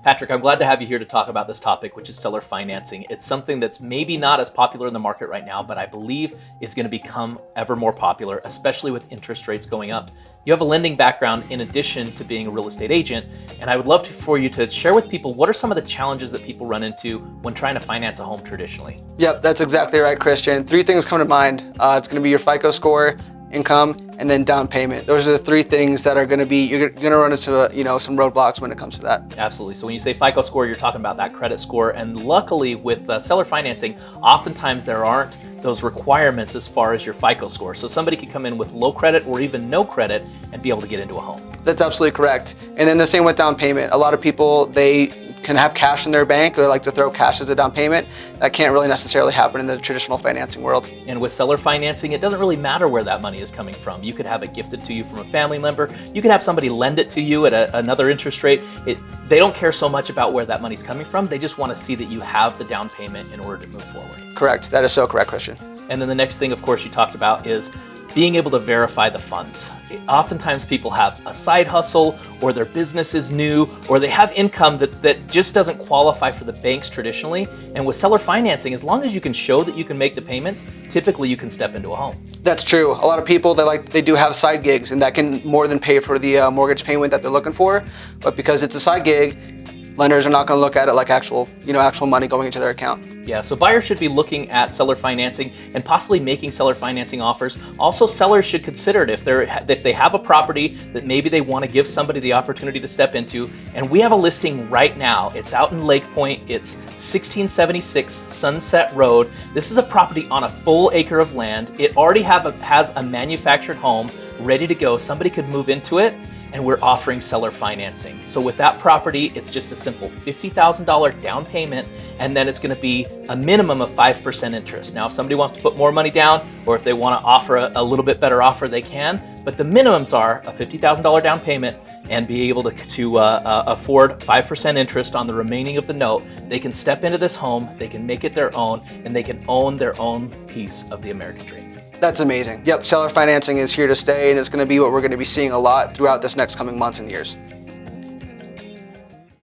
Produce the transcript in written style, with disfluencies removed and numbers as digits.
Patrick, I'm glad to have you here to talk about this topic, which is seller financing. It's something that's maybe not as popular in the market right now, but I believe is going to become ever more popular, especially with interest rates going up. You have a lending background in addition to being a real estate agent, and I would love for you to share with people what are some of the challenges that people run into when trying to finance a home traditionally. Yep, that's exactly right, Christian. Three things come to mind. It's going to be your FICO score, income, and then down payment. Those are the three things that are going to be, you're going to run into some roadblocks when it comes to that. Absolutely. So when you say FICO score, you're talking about that credit score. And luckily with seller financing, oftentimes there aren't those requirements as far as your FICO score. So somebody can come in with low credit or even no credit and be able to get into a home. That's absolutely correct. And then the same with down payment. A lot of people, they can have cash in their bank. They like to throw cash as a down payment. That can't really necessarily happen in the traditional financing world. And with seller financing, it doesn't really matter where that money is coming from. You could have it gifted to you from a family member. You could have somebody lend it to you at another interest rate. They don't care so much about where that money's coming from. They just want to see that you have the down payment in order to move forward. Correct. That is so correct, Christian. And then the next thing, of course, you talked about is being able to verify the funds. Oftentimes people have a side hustle, or their business is new, or they have income that just doesn't qualify for the banks traditionally. And with seller financing, as long as you can show that you can make the payments, typically you can step into a home. That's true. A lot of people, they do have side gigs, and that can more than pay for the mortgage payment that they're looking for. But because it's a side gig, lenders are not going to look at it like actual money going into their account. Yeah, so buyers should be looking at seller financing and possibly making seller financing offers. Also, sellers should consider it if they have a property that maybe they want to give somebody the opportunity to step into. And we have a listing right now. It's out in Lake Point. It's 1676 Sunset Road. This is a property on a full acre of land. It already has a manufactured home ready to go. Somebody could move into it, and we're offering seller financing. So with that property, it's just a simple $50,000 down payment, and then it's going to be a minimum of 5% interest. Now, if somebody wants to put more money down, or if they want to offer a little bit better offer, they can, but the minimums are a $50,000 down payment and be able to afford 5% interest on the remaining of the note. They can step into this home, they can make it their own, and they can own their own piece of the American dream. That's amazing. Yep, seller financing is here to stay, and it's going to be what we're going to be seeing a lot throughout this next coming months and years.